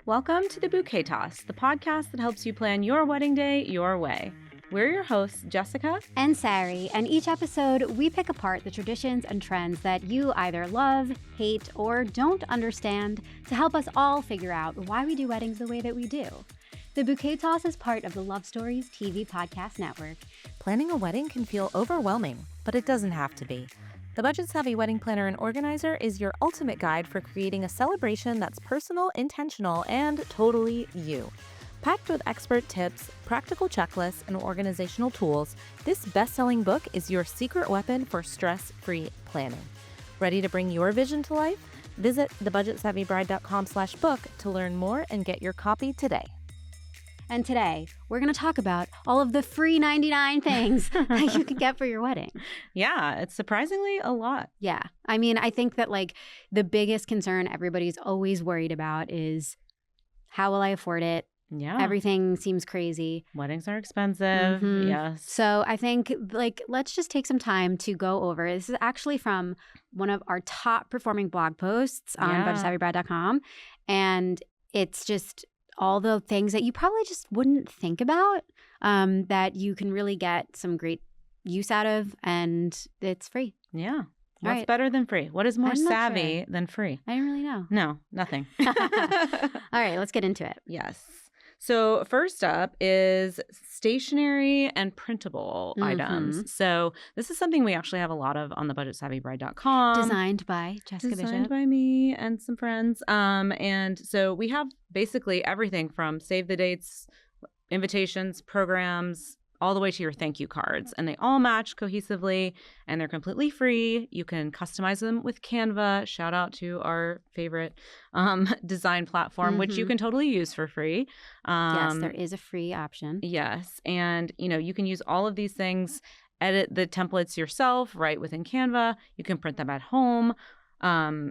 Welcome to the Bouquet Toss, the podcast that helps you plan your wedding day your way. We're your hosts, Jessica and Sari, and each episode we pick apart the traditions and trends that you either love, hate, or don't understand to help us all figure out why we do weddings the way that we do. The Bouquet Toss is part of the Love Stories TV podcast network. Planning a wedding can feel overwhelming, but it doesn't have to be. The Budget Savvy Wedding Planner and Organizer is your ultimate guide for creating a celebration that's personal, intentional, and totally you. Packed with expert tips, practical checklists, and organizational tools, this best-selling book is your secret weapon for stress-free planning. Ready to bring your vision to life? Visit thebudgetsavvybride.com/book to learn more and get your copy today. And today, we're going to talk about all of the free 99 things that you can get for your wedding. Yeah, it's surprisingly a lot. Yeah. I mean, I think that the biggest concern everybody's always worried about is, how will I afford it? Yeah. Everything seems crazy. Weddings are expensive. Mm-hmm. Yes. So I think let's just take some time to go over. This is actually from one of our top performing blog posts on budgetsavvybride.com. And it's just all the things that you probably just wouldn't think about that you can really get some great use out of, and it's free. Yeah. What's better than free? What is more savvy than free? I don't really know. No, nothing. All right, let's get into it. Yes. So first up is stationery and printable items. So this is something we actually have a lot of on the budgetsavvybride.com. Designed by Jessica Bishop. Designed by me and some friends. And so we have basically everything from save the dates, invitations, programs, all the way to your thank you cards. And they all match cohesively, and they're completely free. You can customize them with Canva. Shout out to our favorite design platform, which you can totally use for free. Yes, there is a free option. Yes. And, you can use all of these things, edit the templates yourself right within Canva. You can print them at home.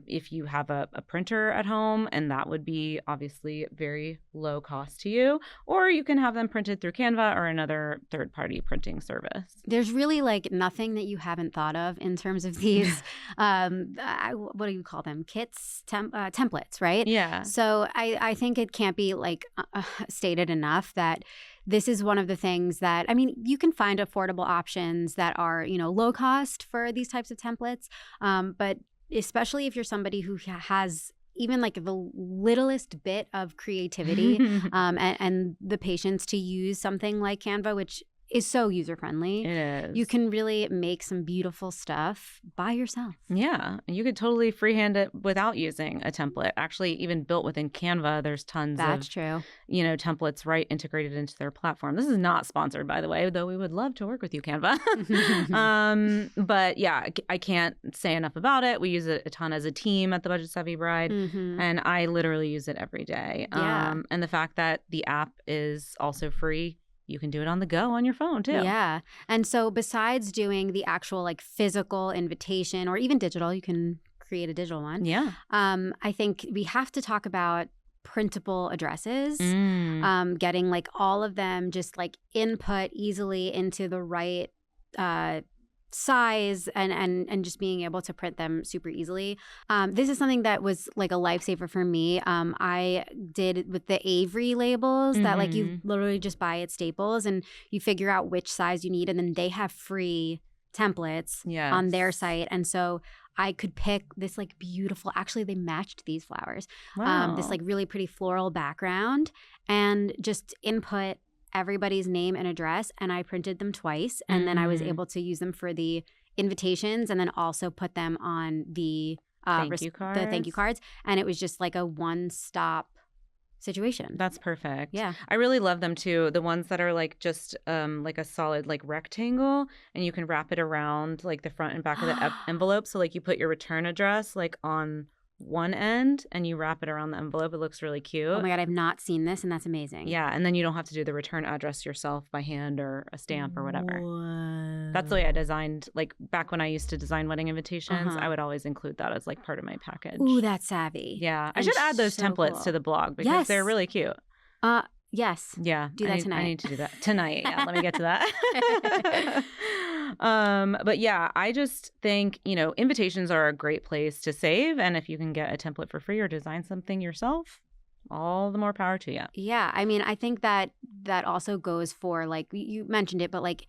If you have a printer at home, and that would be obviously very low cost to you, or you can have them printed through Canva or another third-party printing service. There's really nothing that you haven't thought of in terms of these, what do you call them? Kits, templates, right? Yeah. So I think it can't be stated enough that this is one of the things that, you can find affordable options that are, low cost for these types of templates, but especially if you're somebody who has even the littlest bit of creativity and the patience to use something like Canva, which is so user-friendly. It is. You can really make some beautiful stuff by yourself. Yeah. You could totally freehand it without using a template. Actually, even built within Canva, there's tons That's true. Templates right integrated into their platform. This is not sponsored, by the way, though we would love to work with you, Canva. But yeah, I can't say enough about it. We use it a ton as a team at the Budget Savvy Bride, and I literally use it every day. Yeah. And the fact that the app is also free, you can do it on the go on your phone, too. Yeah. And so besides doing the actual physical invitation, or even digital, you can create a digital one. Yeah. I think we have to talk about printable addresses, getting all of them just input easily into the right size and just being able to print them super easily. This is something that was a lifesaver for me. I did with the Avery labels that you literally just buy at Staples and you figure out which size you need, and then they have free templates on their site. And so I could pick this beautiful, actually they matched these flowers, this really pretty floral background, and just input everybody's name and address, and I printed them twice, and then I was able to use them for the invitations, and then also put them on the thank you cards, and it was just a one-stop situation. That's perfect. Yeah. I really love them too. The ones that are just a solid rectangle, and you can wrap it around the front and back of the envelope. So you put your return address on one end and you wrap it around the envelope. It looks really cute. Oh my God, I've not seen this, and that's amazing. Yeah, and then you don't have to do the return address yourself by hand or a stamp or whatever. What? That's the way I designed, back when I used to design wedding invitations, I would always include that as part of my package. Ooh, that's savvy. Yeah, I should add those templates to the blog because they're really cute. Yes. Yeah. Do that tonight. I need to do that tonight. Yeah, let me get to that. But yeah, I just think, invitations are a great place to save. And if you can get a template for free or design something yourself, all the more power to you. Yeah. I mean, I think that also goes for, like, you mentioned it, but like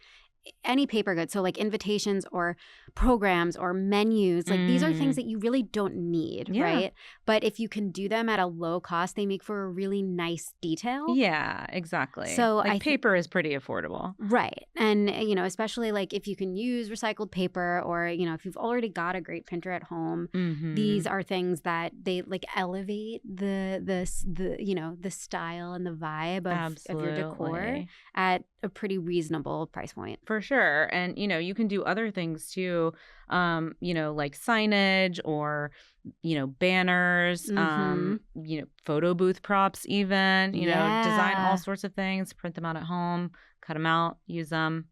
any paper goods. So like invitations or programs or menus, like these are things that you really don't need, right? But if you can do them at a low cost, they make for a really nice detail. Yeah, exactly. So like paper is pretty affordable. Right. And, especially like if you can use recycled paper, or, if you've already got a great printer at home, these are things that they like elevate the style and the vibe of your decor at a pretty reasonable price point. For sure. And, you can do other things too, like signage or, banners, photo booth props even, design all sorts of things, print them out at home, cut them out, use them.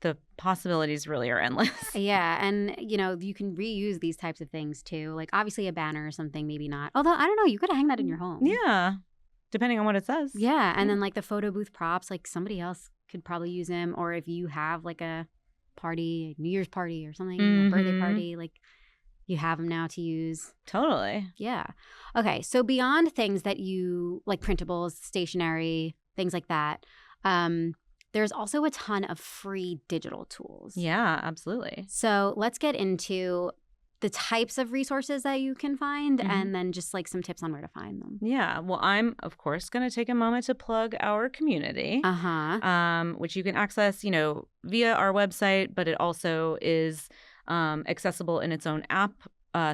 The possibilities really are endless. Yeah. And, you can reuse these types of things too. Like obviously a banner or something, maybe not. Although, I don't know, you could hang that in your home. Yeah. Depending on what it says. Yeah. And then like the photo booth props, like somebody else could probably use them. Or if you have like a party, New Year's party or something, a birthday party, like you have them now to use. Totally. Yeah. Okay. So beyond things that you like, printables, stationery, things like that, there's also a ton of free digital tools. Yeah, absolutely. So let's get into the types of resources that you can find and then just like some tips on where to find them. Yeah. Well, I'm, of course, going to take a moment to plug our community, which you can access, via our website, but it also is accessible in its own app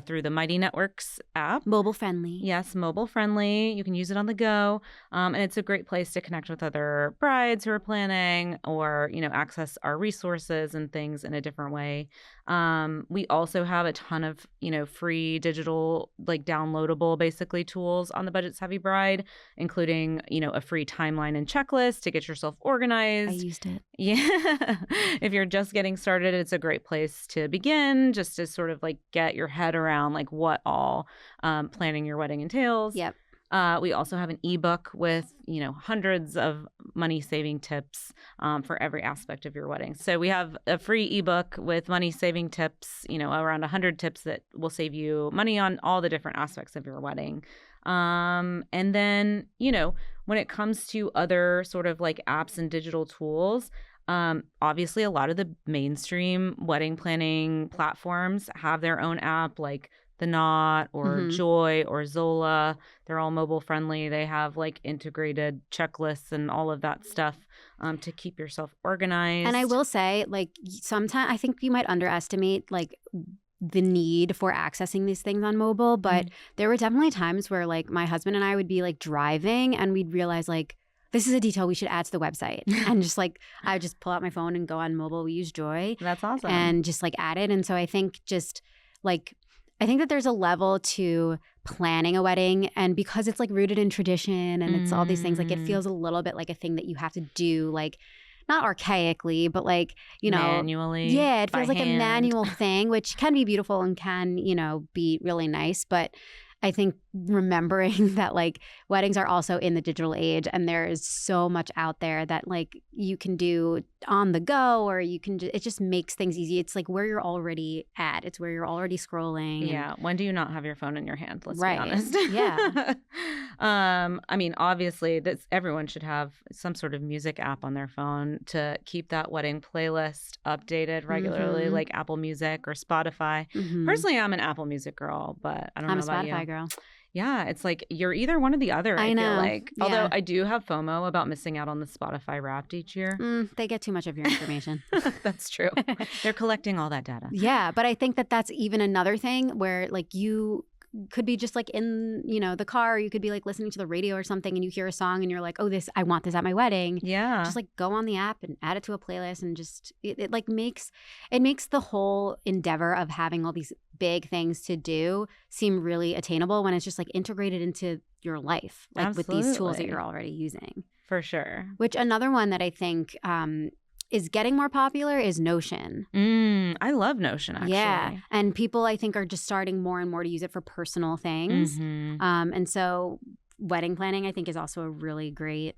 through the Mighty Networks app. Mobile friendly. Yes, mobile friendly. You can use it on the go. And it's a great place to connect with other brides who are planning or, access our resources and things in a different way. We also have a ton of, free digital, like downloadable basically tools on the Budget Savvy Bride, including, a free timeline and checklist to get yourself organized. I used it. Yeah. If you're just getting started, it's a great place to begin, just to sort of like get your head around like what all planning your wedding entails. Yep. We also have an ebook with, hundreds of money-saving tips for every aspect of your wedding. So we have a free ebook with money-saving tips, around 100 tips that will save you money on all the different aspects of your wedding. And then, when it comes to other sort of like apps and digital tools, obviously a lot of the mainstream wedding planning platforms have their own app, like The Knot or Joy or Zola. They're all mobile friendly. They have like integrated checklists and all of that stuff to keep yourself organized. And I will say, like, sometimes I think you might underestimate like the need for accessing these things on mobile, but there were definitely times where like my husband and I would be like driving and we'd realize like, this is a detail we should add to the website. And just like, I would just pull out my phone and go on mobile. We use Joy. That's awesome. And just like add it. And so I think I think that there's a level to planning a wedding, and because it's like rooted in tradition and it's all these things, like it feels a little bit like a thing that you have to do, like not archaically, but like, manually. Yeah, it feels like hand. a manual thing, which can be beautiful and can, be really nice. But I think remembering that like weddings are also in the digital age and there is so much out there that like you can do on the go, or you can it just makes things easy. It's like where you're already at. It's where you're already scrolling. Yeah. When do you not have your phone in your hand? Let's be Right. honest. Yeah. I mean, obviously everyone should have some sort of music app on their phone to keep that wedding playlist updated regularly, like Apple Music or Spotify. Personally, I'm an Apple Music girl, but I don't know about you. I'm a Spotify girl. Yeah, it's like you're either one or the other, I know. feel like. Yeah. Although I do have FOMO about missing out on the Spotify Wrapped each year. They get too much of your information. That's true. They're collecting all that data. Yeah, but I think that that's even another thing where like you could be just like in, the car, or you could be like listening to the radio or something and you hear a song and you're like, oh, I want this at my wedding. Yeah. Just like go on the app and add it to a playlist and just it like makes the whole endeavor of having all these big things to do seem really attainable when it's just like integrated into your life, like Absolutely. with these tools that you're already using. For sure. Which another one that I think is getting more popular is Notion. I love Notion, actually. Yeah. And people, I think, are just starting more and more to use it for personal things. And so wedding planning, I think, is also a really great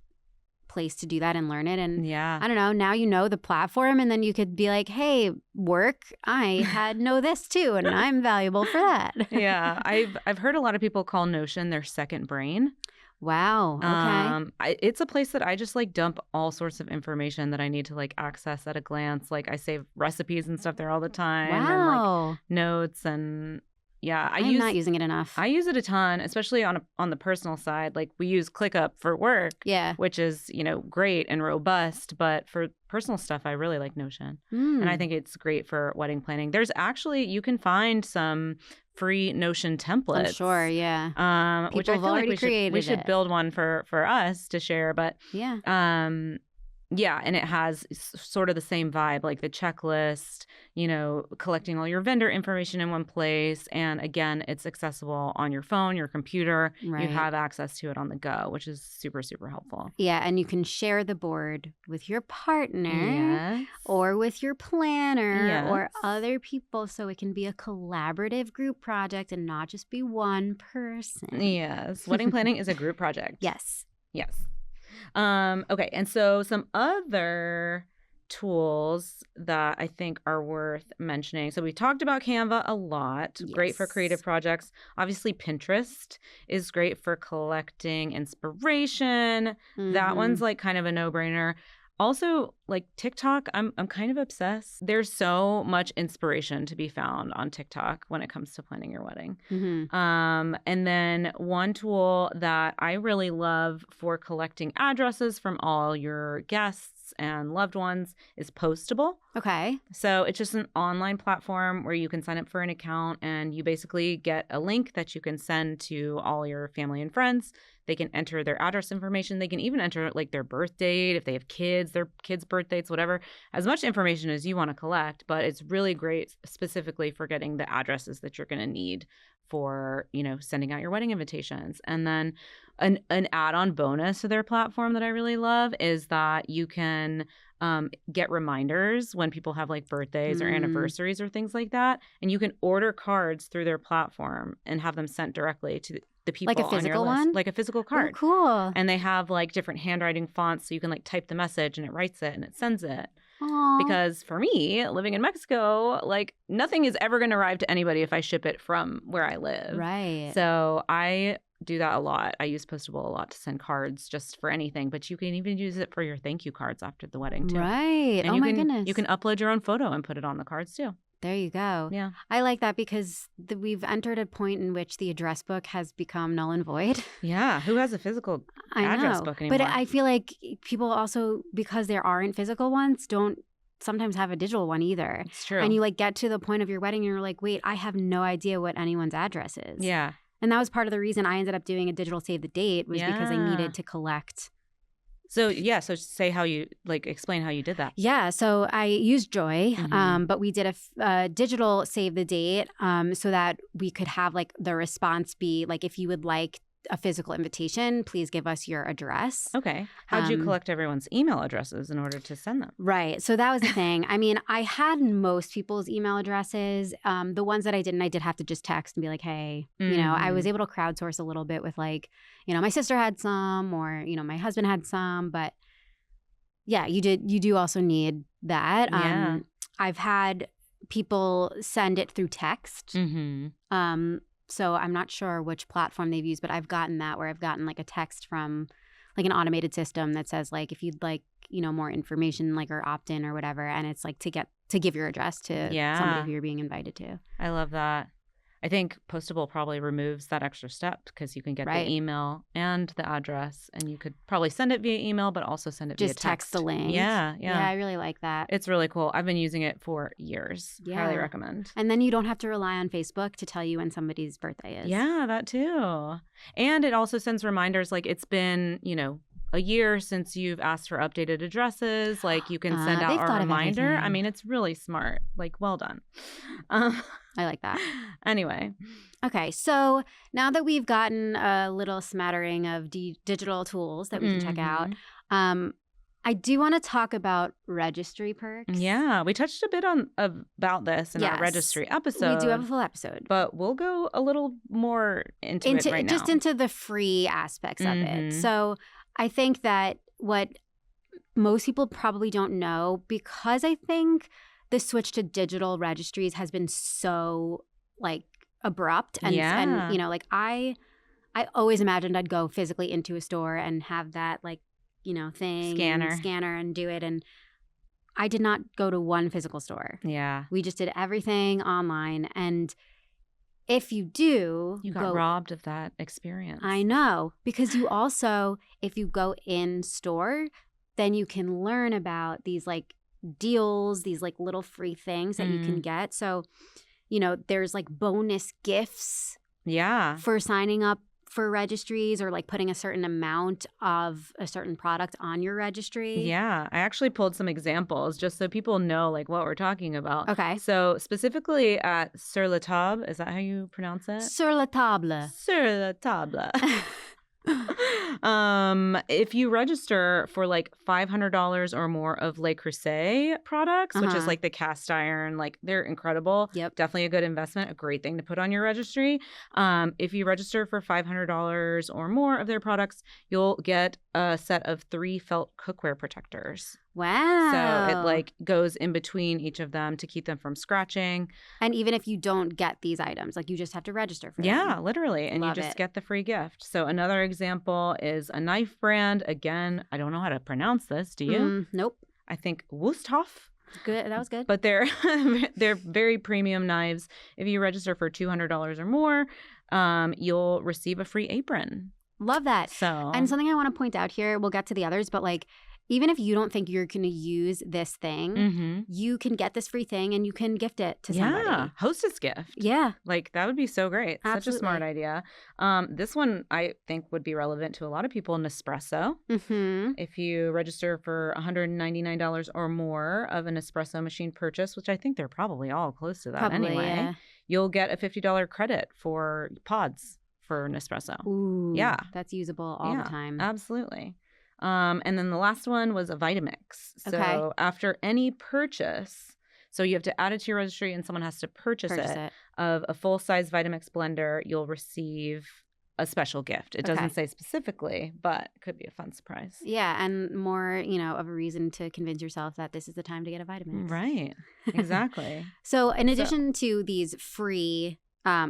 place to do that and learn it. And yeah, I don't know, now you know the platform, and then you could be like, hey, work, I know this too, and I'm valuable for that. Yeah. I've heard a lot of people call Notion their second brain. Wow. Okay. It's a place that I just like dump all sorts of information that I need to like access at a glance. Like I save recipes and stuff there all the time, and like Wow. notes, and yeah, I'm not using it enough. I use it a ton, especially on the personal side. Like we use ClickUp for work, Yeah. which is, great and robust, but for personal stuff I really like Notion. And I think it's great for wedding planning. There's actually, you can find some free Notion templates. I'm sure, yeah. Which I People feel have like already we should created it. build one for us to share, but Yeah. yeah, and it has sort of the same vibe, like the checklist, collecting all your vendor information in one place. And again, it's accessible on your phone, your computer. Right. You have access to it on the go, which is super, super helpful. Yeah, and you can share the board with your partner Yes. or with your planner or Yes. other people, so it can be a collaborative group project and not just be one person. Yes. Wedding planning is a group project. Yes. Yes. Okay. And so some other tools that I think are worth mentioning. So we talked about Canva a lot. Great for creative Yes. projects. Obviously, Pinterest is great for collecting inspiration. That one's like kind of a no-brainer. Also, like TikTok, I'm kind of obsessed. There's so much inspiration to be found on TikTok when it comes to planning your wedding. Mhm. And then one tool that I really love for collecting addresses from all your guests and loved ones is Postable. Okay. So it's just an online platform where you can sign up for an account, and you basically get a link that you can send to all your family and friends. They can enter their address information. They can even enter like their birth date, if they have kids, their kids' birth dates, whatever, as much information as you want to collect. But it's really great specifically for getting the addresses that you're going to need for, sending out your wedding invitations. And then an add-on bonus to their platform that I really love is that you can get reminders when people have like birthdays or anniversaries or things like that. And you can order cards through their platform and have them sent directly to the people Like a on your physical list. one? Like a physical Oh, card. cool. And they have like different handwriting fonts, so you can like type the message and it writes it and it sends it. Aw. Because for me, living in Mexico, like nothing is ever going to arrive to anybody if I ship it from where I live. Right. So I do that a lot. I use Postable a lot to send cards just for anything, but you can even use it for your thank you cards after the wedding too. Right. And Oh my can, goodness. You can upload your own photo and put it on the cards too. There you go. Yeah. I like that because we've entered a point in which the address book has become null and void. Yeah. Who has a physical I address know. book anymore? But I feel like people also, because there aren't physical ones, don't sometimes have a digital one either. It's true. And you like get to the point of your wedding and you're like, wait, I have no idea what anyone's address is. Yeah. And that was part of the reason I ended up doing a digital save the date was because I Yeah. needed to collect. So say how you explain how you did that. Yeah, so I used Joy, Mhm. but we did a digital save the date so that we could have like the response be like, if you would like a physical invitation, please give us your address. Okay. How'd you Um, collect everyone's email addresses in order to send them? Right. So that was the thing. I mean, I had most people's email addresses. The ones that I didn't, I did have to just text and be like, hey, I was able to crowdsource a little bit with like, my sister had some or, my husband had some. But yeah, you do also need that. Yeah. I've had people send it through text. Mm-hmm. So I'm not sure which platform they've used, but I've gotten that where I've gotten like a text from like an automated system that says like if you'd like, more information like or opt in or whatever. And it's like to give your address to Yeah. somebody who you're being invited to. I love that. I think Postable probably removes that extra step because you can get Right. the email and the address, and you could probably send it via email, but also send it via Just text. text the link. Yeah. Yeah, I really like that. It's really cool. I've been using it for years. Highly Yeah. recommend. And then you don't have to rely on Facebook to tell you when somebody's birthday is. Yeah, that too. And it also sends reminders like it's been, a year since you've asked for updated addresses. Like you can send out they've a thought of reminder. I everything. mean, it's really smart. Like, well done. Um, I like that. Anyway. Okay, so now that we've gotten a little smattering of digital tools that we can check out, Mhm. I do want to talk about registry perks. Yeah, we touched a bit about this in our Yes. registry episode. We do have a full episode. But we'll go a little more into it right now. Just into the free aspects of it. Mhm. So I think that what most people probably don't know, because I think the switch to digital registries has been so like abrupt and Yeah. like I I always imagined I'd go physically into a store and have that like, thing scanner and do it. And I did not go to one physical store. Yeah. We just did everything online. And if you do, you got robbed of that experience. I know, because you also, if you go in store, then you can learn about these like deals, these like little free things that you can get. So, there's like bonus gifts. Yeah. For signing up for registries or like putting a certain amount of a certain product on your registry. Yeah. I actually pulled some examples just so people know like what we're talking about. Okay. So specifically at Sur La Table, is that how you pronounce it? Sur la table. Sur La Table. If you register for like $500 or more of Le Creuset products, which is like the cast iron, like they're incredible. Yep. Definitely a good investment, a great thing to put on your registry. If you register for $500 or more of their products, you'll get a set of 3 felt cookware protectors. Wow. So it like goes in between each of them to keep them from scratching. And even if you don't get these items, like you just have to register for them. Yeah, literally. And Love you just it. get the free gift. So another example is a knife brand. Again, I don't know how to pronounce this. Do you? Nope. I think Wusthof. Good. That was good. But they're very premium knives. If you register for $200 or more, you'll receive a free apron. Love that. So And something I want to point out here, we'll get to the others, but like, even if you don't think you're going to use this thing, you can get this free thing and you can gift it to somebody. Yeah, hostess gift. Yeah. Like, that would be so great. Absolutely. Such a smart idea. This one, I think, would be relevant to a lot of people, Nespresso. Mm-hmm. If you register for $199 or more of an espresso machine purchase, which I think they're probably all close to that anyway, yeah. you'll get a $50 credit for pods for Nespresso. Ooh. Yeah. That's usable all the time. Absolutely. And then the last one was a Vitamix. So Okay. after any purchase, so you have to add it to your registry and someone has to purchase it, of a full-size Vitamix blender, you'll receive a special gift. It doesn't say specifically, but it could be a fun surprise. Yeah, and more, of a reason to convince yourself that this is the time to get a vitamin. Right. Exactly. So in addition to these free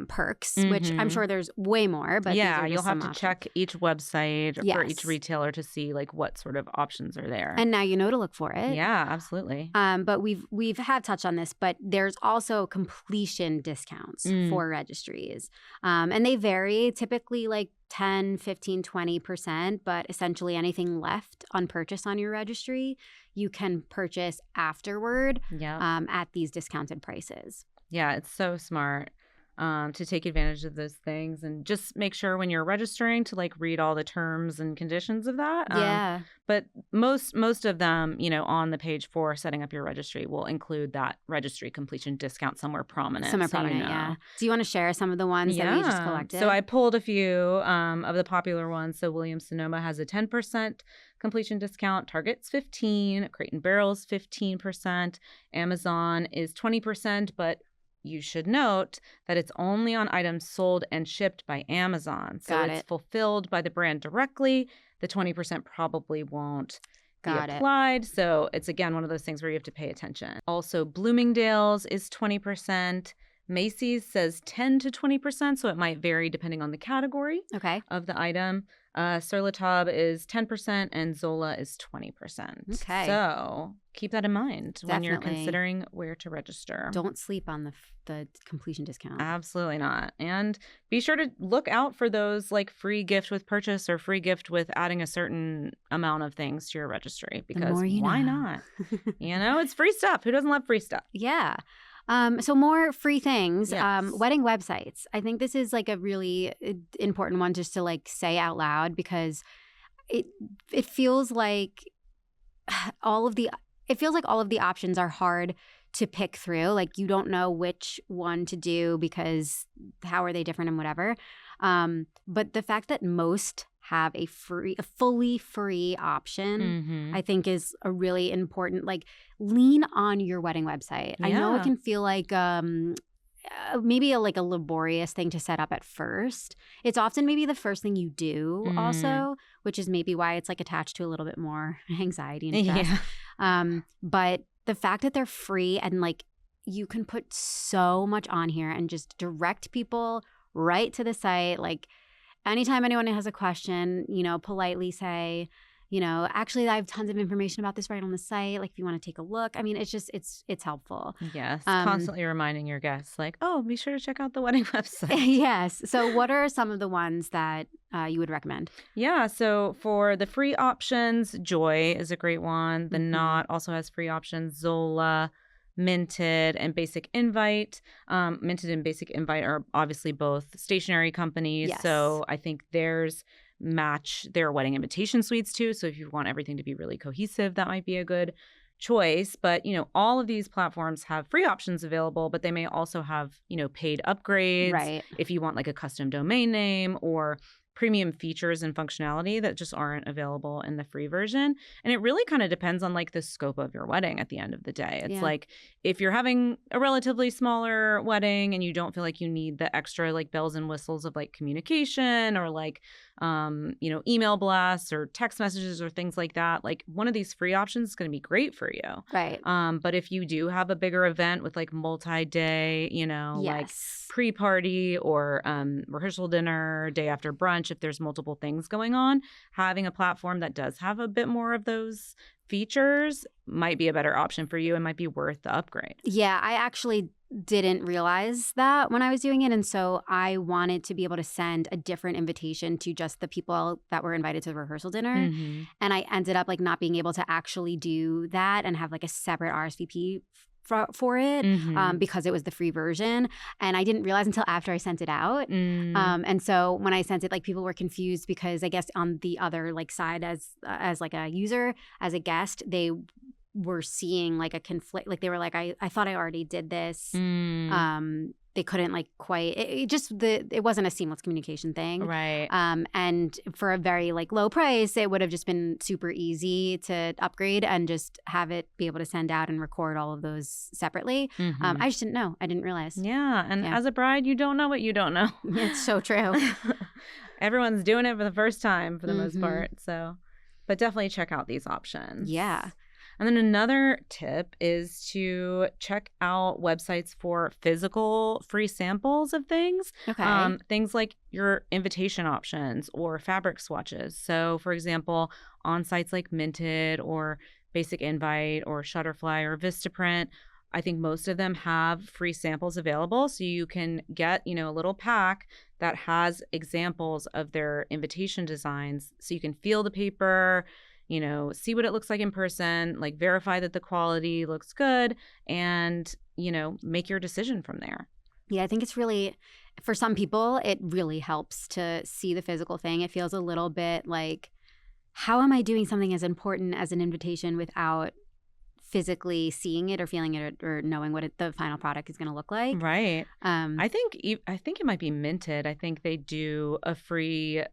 perks, which I'm sure there's way more, but yeah, these are just you'll have some to options. check each website for each Yes. retailer to see like what sort of options are there. And now you know to look for it. yeah, absolutely. But we've have touched on this, but there's also completion discounts for registries. And they vary, typically like 10, 15, 20%, but essentially anything left unpurchased on your registry, you can purchase afterward Yeah. at these discounted prices. Yeah, it's so smart to take advantage of those things, and just make sure when you're registering to like read all the terms and conditions of that. Yeah. But most of them, on the page for setting up your registry will include that registry completion discount somewhere prominent. Somewhere so you prominent, know. yeah. Do you want to share some of the ones that we just collected? So I pulled a few of the popular ones. So Williams-Sonoma has a 10% completion discount. Target's 15%. Crate & Barrel's 15%. Amazon is 20%, but you should note that it's only on items sold and shipped by Amazon. So Got it's it. fulfilled by the brand directly. The 20% probably won't Got be it. applied. So it's, again, one of those things where you have to pay attention. Also, Bloomingdale's is 20%. Macy's says 10 to 20%, so it might vary depending on the category Okay. of the item. Sur La Table is 10% and Zola is 20%. Okay. So keep that in mind when you're Definitely. considering where to register. Don't sleep on the completion discount. Absolutely not. And be sure to look out for those like free gift with purchase or free gift with adding a certain amount of things to your registry, because more you why know. not? It's free stuff. Who doesn't love free stuff? Yeah. So more free things. Yes. Wedding websites. I think this is like a really important one just to like say out loud, because it feels like all of the options are hard to pick through. Like you don't know which one to do because how are they different and whatever. But the fact that most have a fully free option, I think is a really important, like, lean on your wedding website. I know it Yeah. can feel like maybe a laborious thing to set up at first. It's often maybe the first thing you do also, which is maybe why it's like attached to a little bit more anxiety and stress. Yeah. But the fact that they're free and like you can put so much on here and just direct people right to the site, like, anytime anyone has a question, politely say, actually I have tons of information about this right on the site. Like if you want to take a look. I mean, it's just, it's helpful. Yes. Constantly reminding your guests like, oh, be sure to check out the wedding website. Yes. So what are some of the ones that you would recommend? Yeah. So for the free options, Joy is a great one. The Knot also has free options. Zola, Minted, and Basic Invite. Minted and Basic Invite are obviously both stationery companies. Yes. So I think theirs match their wedding invitation suites too. So if you want everything to be really cohesive, that might be a good choice. But, all of these platforms have free options available, but they may also have, paid upgrades. Right. If you want like a custom domain name or premium features and functionality that just aren't available in the free version. And it really kind of depends on like the scope of your wedding at the end of the day. It's like if you're having a relatively smaller wedding and you don't feel like you need the extra like bells and whistles of like communication or like email blasts or text messages or things like that, like one of these free options is going to be great for you. Right. But if you do have a bigger event with like multi-day, like pre-party or rehearsal dinner, day after brunch, if there's multiple things going on, having a platform that does have a bit more of those features might be a better option for you and might be worth the upgrade. Yeah, I actually didn't realize that when I was doing it. And so I wanted to be able to send a different invitation to just the people that were invited to the rehearsal dinner. And I ended up like not being able to actually do that and have like a separate RSVP for it because it was the free version. And I didn't realize until after I sent it out. And so when I sent it, like people were confused because I guess on the other like side as like a user, as a guest, they were seeing like a conflict. Like they were like, I thought I already did this. They couldn't like quite, it wasn't a seamless communication thing. Right. And for a very like low price, it would have just been super easy to upgrade and just have it be able to send out and record all of those separately. I just didn't know. I didn't realize. Yeah. And as a bride, you don't know what you don't know. It's so true. Everyone's doing it for the first time for the most part. So, but definitely check out these options. Yeah. And then another tip is to check out websites for physical free samples of things. Okay. Things like your invitation options or fabric swatches. So, for example, on sites like Minted or Basic Invite or Shutterfly or Vistaprint, I think most of them have free samples available. So you can get, a little pack that has examples of their invitation designs. So you can feel the paper, see what it looks like in person, like verify that the quality looks good and, make your decision from there. Yeah, I think it's really, for some people, it really helps to see the physical thing. It feels a little bit like, how am I doing something as important as an invitation without physically seeing it or feeling it or knowing what the final product is going to look like? Right. I think it might be Minted. I think they do a free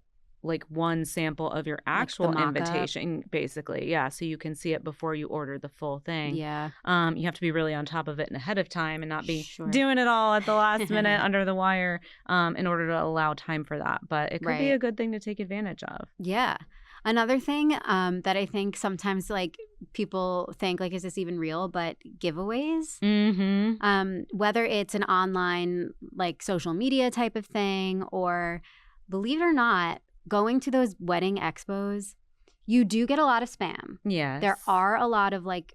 like one sample of your actual like invitation, basically. Yeah. So you can see it before you order the full thing. Yeah. You have to be really on top of it and ahead of time and not be doing it all at the last minute under the wire in order to allow time for that. But it could be a good thing to take advantage of. Yeah. Another thing that I think sometimes like people think like, is this even real? But giveaways, whether it's an online like social media type of thing or believe it or not, going to those wedding expos, you do get a lot of spam. Yes. There are a lot of like,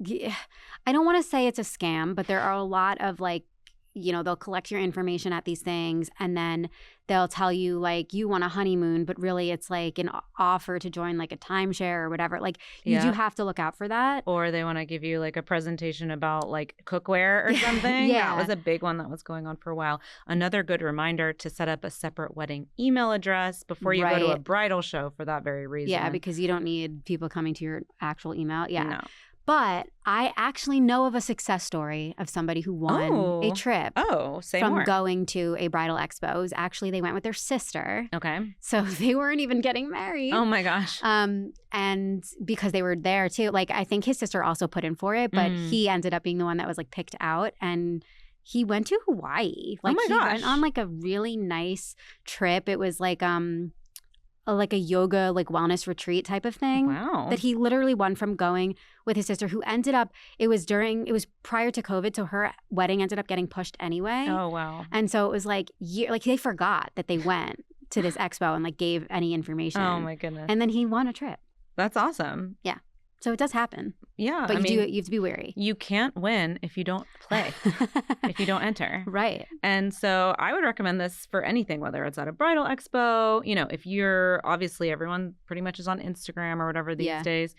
I don't want to say it's a scam, but there are a lot of like, they'll collect your information at these things and then they'll tell you like you want a honeymoon, but really it's like an offer to join like a timeshare or whatever. Like you do have to look out for that. Or they want to give you like a presentation about like cookware or something. That was a big one that was going on for a while. Another good reminder to set up a separate wedding email address before you go to a bridal show for that very reason. Yeah, because you don't need people coming to your actual email. Yeah. No. But I actually know of a success story of somebody who won a trip from going to a bridal expo. It was actually, they went with their sister. Okay. So they weren't even getting married. Oh my gosh. And because they were there too, like I think his sister also put in for it, but he ended up being the one that was like picked out and he went to Hawaii. Like he went on like a really nice trip. It was like a yoga, like wellness retreat type of thing. Wow. That he literally won from going with his sister who ended up, it was prior to COVID, so her wedding ended up getting pushed anyway. Oh, wow. And so it was like they forgot that they went to this expo and like gave any information. Oh my goodness. And then he won a trip. That's awesome. So it does happen. Yeah. But you have to be wary. You can't win if you don't play, if you don't enter. Right. And so I would recommend this for anything, whether it's at a bridal expo, if you're obviously everyone pretty much is on Instagram or whatever these days.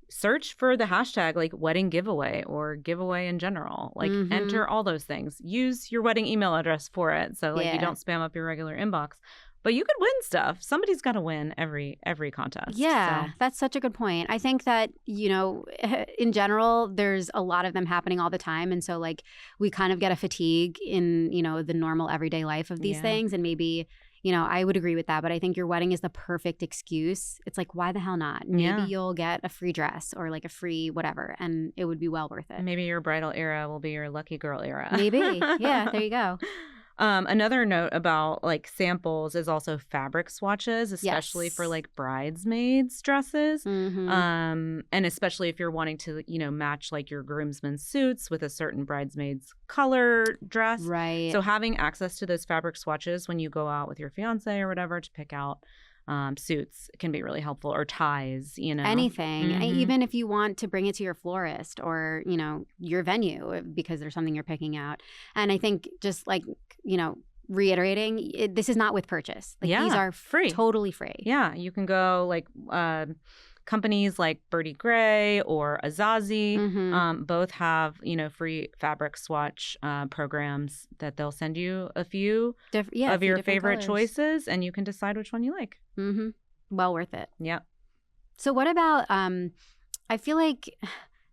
Search for the hashtag like wedding giveaway or giveaway in general. Like enter all those things. Use your wedding email address for it. So like you don't spam up your regular inbox. But you could win stuff. Somebody's got to win every contest. Yeah, so. That's such a good point. I think that, in general, there's a lot of them happening all the time. And so like we kind of get a fatigue in, the normal everyday life of these things. And maybe, I would agree with that. But I think your wedding is the perfect excuse. It's like, why the hell not? Maybe you'll get a free dress or like a free whatever. And it would be well worth it. Maybe your bridal era will be your lucky girl era. Maybe. Yeah, there you go. Another note about like samples is also fabric swatches, especially for like bridesmaids dresses. And especially if you're wanting to, match like your groomsmen's suits with a certain bridesmaid's color dress. Right. So having access to those fabric swatches when you go out with your fiance or whatever to pick out suits can be really helpful, or ties, anything. Even if you want to bring it to your florist or your venue because there's something you're picking out. And I think just like reiterating, this is not with purchase. Like these are free, totally free. Yeah, you can go like companies like Birdie Gray or Azazi, both have free fabric swatch programs that they'll send you a few of your favorite choices, and you can decide which one you like. Well worth it. Yeah. So what about I feel like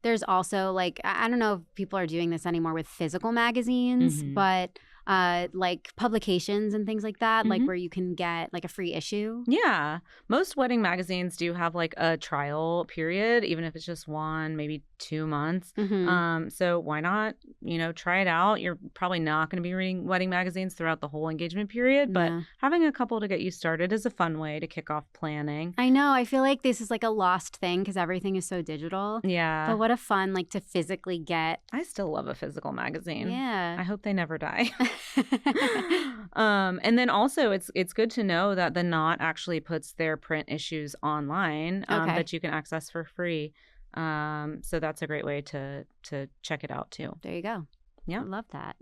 there's also like, I don't know if people are doing this anymore with physical magazines, but like publications and things like that, like where you can get like a free issue. Yeah. Most wedding magazines do have like a trial period, even if it's just 1, maybe 2 months. So why not, try it out. You're probably not going to be reading wedding magazines throughout the whole engagement period, but having a couple to get you started is a fun way to kick off planning. I know. I feel like this is like a lost thing because everything is so digital. Yeah. But what a fun, like to physically get. I still love a physical magazine. Yeah. I hope they never die. And then also it's good to know that the Knot actually puts their print issues online that you can access for free. So that's a great way to check it out too. There you go. Yeah. I love that.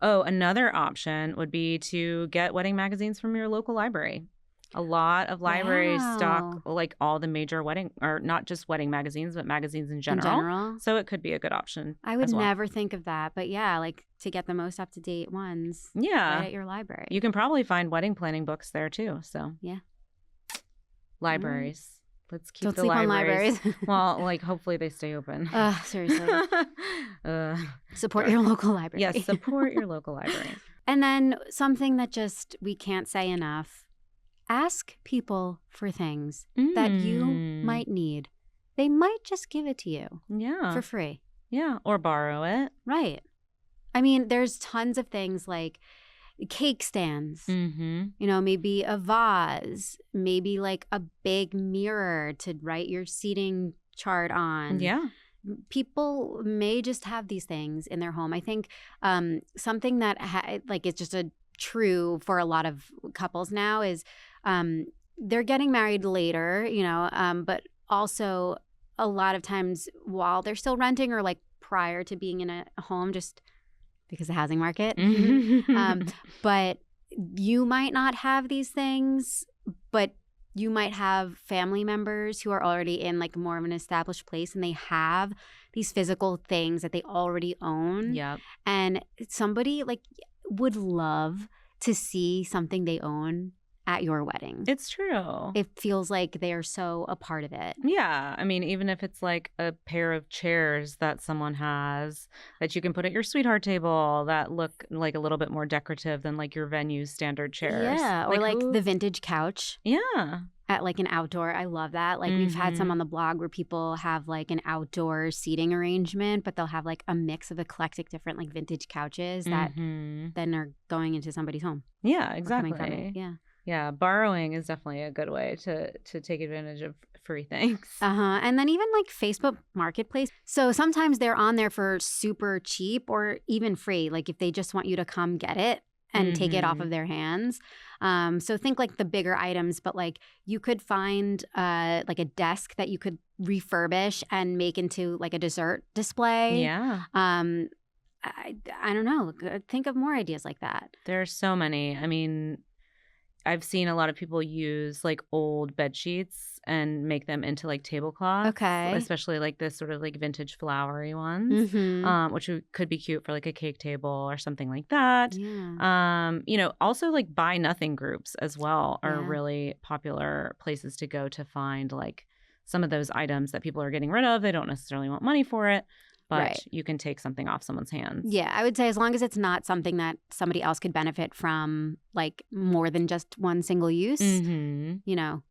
Oh, another option would be to get wedding magazines from your local library. A lot of libraries stock like all the major wedding, or not just wedding magazines, but magazines in general. So it could be a good option. I would never think of that. But yeah, like to get the most up-to-date ones right at your library. You can probably find wedding planning books there too. So yeah. Libraries. Let's keep Don't the sleep libraries. on libraries. Well, like hopefully they stay open. Seriously. Support your local library. Yes, support your local library. And then something that just we can't say enough. Ask people for things that you might need. They might just give it to you for free. Yeah, or borrow it. Right. I mean, there's tons of things like cake stands, maybe a vase, maybe like a big mirror to write your seating chart on. Yeah. People may just have these things in their home. I think something that it's just a true for a lot of couples now is they're getting married later, but also a lot of times while they're still renting or like prior to being in a home, just because of the housing market. But you might not have these things, but you might have family members who are already in like more of an established place and they have these physical things that they already own. Yep. And somebody like would love to see something they own at your wedding. It's true. It feels like they are so a part of it. Yeah. I mean, even if it's like a pair of chairs that someone has that you can put at your sweetheart table that look like a little bit more decorative than like your venue's standard chairs. Yeah. Or like the vintage couch. Yeah. At like an outdoor. I love that. Like we've had some on the blog where people have like an outdoor seating arrangement, but they'll have like a mix of eclectic different like vintage couches that then are going into somebody's home. Yeah, exactly. Coming from it. Yeah. Yeah, borrowing is definitely a good way to take advantage of free things. And then even like Facebook Marketplace. So sometimes they're on there for super cheap or even free. Like if they just want you to come get it, and take it off of their hands. So think like the bigger items, but like you could find like a desk that you could refurbish and make into like a dessert display. Yeah. I don't know. Think of more ideas like that. There's so many. I mean, I've seen a lot of people use like old bed sheets and make them into like tablecloths. Okay. Especially like this sort of like vintage flowery ones, which could be cute for like a cake table or something like that. Yeah. You know, also like buy nothing groups as well are Yeah. really popular places to go to find like some of those items that people are getting rid of. They don't necessarily want money for it, but Right. you can take something off someone's hands. Yeah, I would say as long as it's not something that somebody else could benefit from, like more than just one single use, Mm-hmm. you know,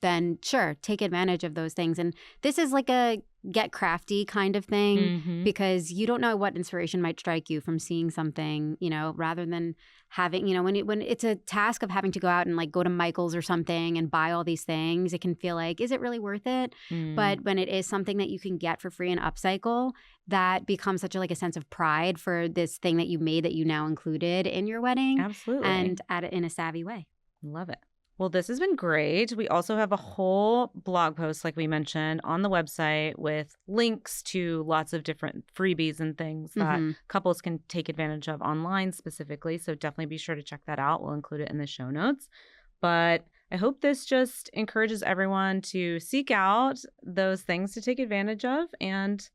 then sure, take advantage of those things. And this is like a get crafty kind of thing Mm-hmm. because you don't know what inspiration might strike you from seeing something, you know, rather than having, you know, when it's a task of having to go out and like go to Michael's or something and buy all these things, it can feel like, is it really worth it? But when it is something that you can get for free and upcycle, that becomes such a, like a sense of pride for this thing that you made that you now included in your wedding Absolutely. and add it in a savvy way. Love it. Well, this has been great. We also have a whole blog post, like we mentioned, on the website with links to lots of different freebies and things that Mhm. couples can take advantage of online specifically. So definitely be sure to check that out. We'll include it in the show notes. But I hope this just encourages everyone to seek out those things to take advantage of and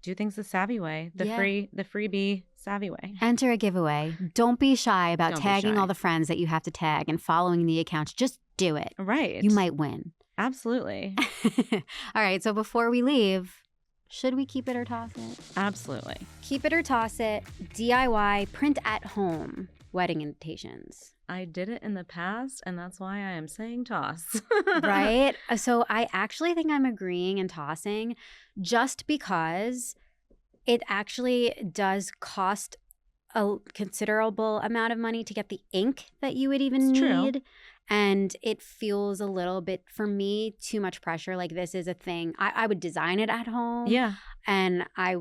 do things the savvy way, the Yeah. freebie savvy way. Enter a giveaway. Don't be shy about Don't be tagging shy. all the friends that you have to tag and following the accounts. Just do it. Right. You might win. Absolutely. All right, so before we leave, should we keep it or toss it? Absolutely. Keep it or toss it. DIY print at home wedding invitations. I did it in the past, and that's why I am saying toss. Right? So I actually think I'm agreeing and tossing just because it actually does cost a considerable amount of money to get the ink that you would even It's true. need. And it feels a little bit, for me, too much pressure. Like this is a thing. I would design it at home. Yeah. And I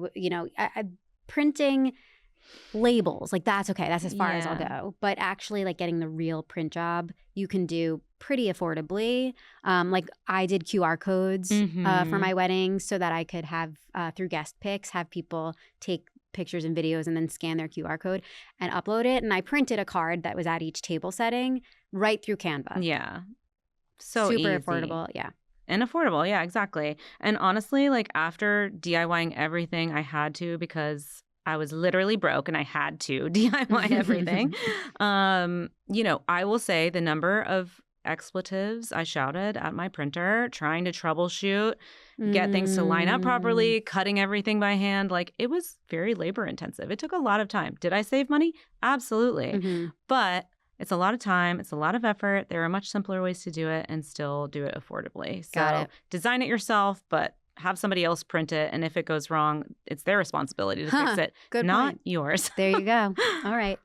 printing labels, like that's okay. That's as far as I'll Yeah. go. But actually like getting the real print job, you can do pretty affordably. Like I did QR codes for Mhm. my wedding so that I could have, through guest pics, have people take pictures and videos and then scan their QR code and upload it. And I printed a card that was at each table setting right through Canva. Yeah. So Super easy. affordable. Yeah. And affordable. Yeah, exactly. And honestly, like after DIYing everything I had to because I was literally broke and I had to DIY everything. You know, I will say the number of expletives I shouted at my printer trying to troubleshoot, get things to line up properly, cutting everything by hand. Like it was very labor intensive. It took a lot of time. Did I save money? Absolutely. Mhm. But it's a lot of time. It's a lot of effort. There are much simpler ways to do it and still do it affordably. So Got it. design it yourself, but have somebody else print it. And if it goes wrong, it's their responsibility to fix it, Good not point. yours. There you go. All right.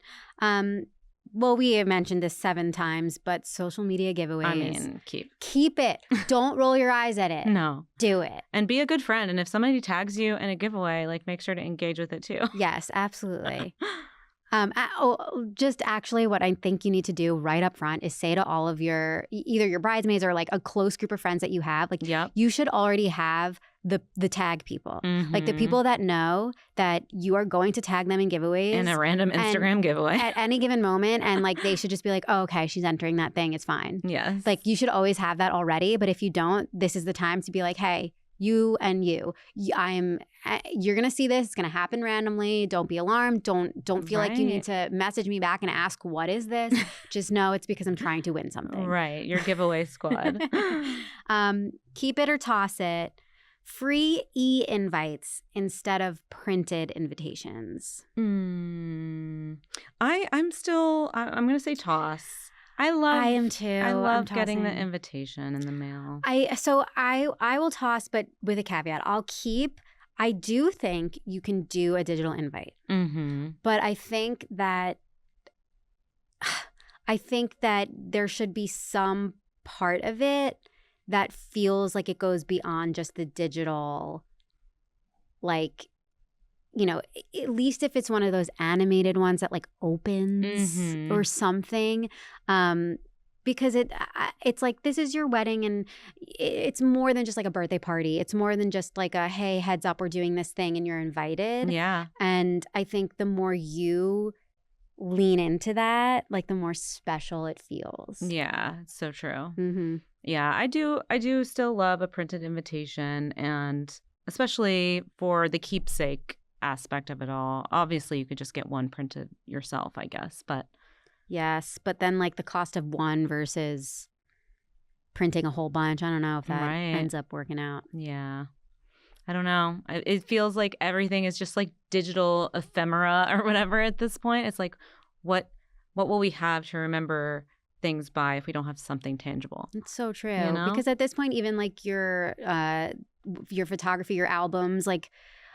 Well, we have mentioned this 7 times, but social media giveaways. I mean, Keep it. Don't roll your eyes at it. no. Do it. And be a good friend. And if somebody tags you in a giveaway, like make sure to engage with it too. Yes, absolutely. Just actually what I think you need to do right up front is say to all of your, either your bridesmaids or like a close group of friends that you have, like Yep. you should already have the tag people. Like the Mhm. people that know that you are going to tag them in giveaways. in a random and Instagram giveaway. at any given moment, and like they should just be like, oh, okay, she's entering that thing, it's fine. Yes. Like you should always have that already, but if you don't, this is the time to be like, hey, you and you're gonna see this, it's gonna happen randomly, don't be alarmed, don't feel like you need to message me back and ask what is this. Just know it's because I'm trying to win something. Right. Your giveaway squad. Keep it or toss it. Free e-invites instead of printed invitations. I'm gonna say toss. I am too. I I'm love getting the tossing. invitation in the mail. I will toss, but with a caveat. I do think you can do a digital invite, Mm-hmm. but I think that there should be some part of it that feels like it goes beyond just the digital, like at least if it's one of those animated ones that like opens Mhm. or something, because it's like, this is your wedding, and it's more than just like a birthday party. It's more than just like a, hey, heads up, we're doing this thing and you're invited. Yeah. And I think the more you lean into that, like the more special it feels. Yeah, it's so true. Mm-hmm. Yeah, I do still love a printed invitation, and especially for the keepsake aspect of it all. Obviously, you could just get one printed yourself, I guess, but Yes, but then like the cost of one versus printing a whole bunch, I don't know if that Right. ends up working out. yeah. I don't know. It feels like everything is just like digital ephemera or whatever at this point. It's like what will we have to remember things by if we don't have something tangible? It's so true. You know? Because at this point, even like your photography, your albums, like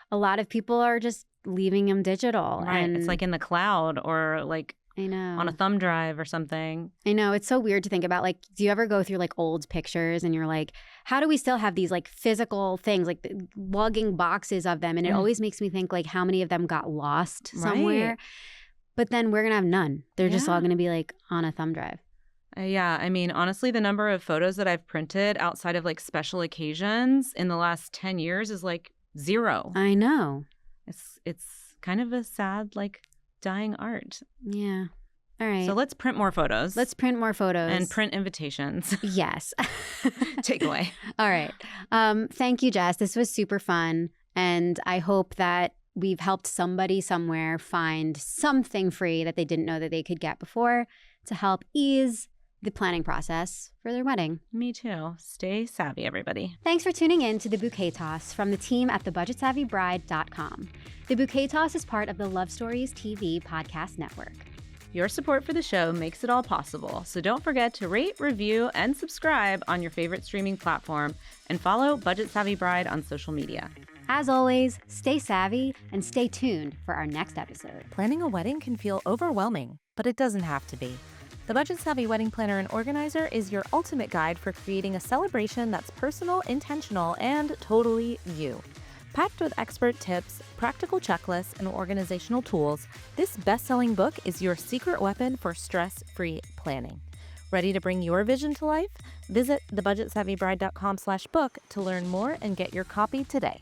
a lot of people are just leaving them digital. Right. And It's like in the cloud or like I know. on a thumb drive or something. I know. It's so weird to think about. Like, do you ever go through like old pictures and you're like, how do we still have these like physical things, like lugging boxes of them? And it Mm. always makes me think like how many of them got lost somewhere. Right. But then we're going to have none. They're just all Yeah. going to be like on a thumb drive. Yeah, I mean, honestly, the number of photos that I've printed outside of like special occasions in the last 10 years is like 0. I know. It's kind of a sad, like, dying art. Yeah. All right. So let's print more photos. Let's print more photos. and print invitations. Yes. Takeaway. All right. Thank you, Jess. This was super fun. And I hope that we've helped somebody somewhere find something free that they didn't know that they could get before to help ease the planning process for their wedding. Me too. Stay savvy, everybody. Thanks for tuning in to The Bouquet Toss from the team at thebudgetsavvybride.com. The Bouquet Toss is part of the Love Stories TV podcast network. Your support for the show makes it all possible, so don't forget to rate, review, and subscribe on your favorite streaming platform, and follow Budget Savvy Bride on social media. As always, stay savvy and stay tuned for our next episode. Planning a wedding can feel overwhelming, but it doesn't have to be. The Budget Savvy Wedding Planner and Organizer is your ultimate guide for creating a celebration that's personal, intentional, and totally you. Packed with expert tips, practical checklists, and organizational tools, this best-selling book is your secret weapon for stress-free planning. Ready to bring your vision to life? Visit thebudgetsavvybride.com/book to learn more and get your copy today.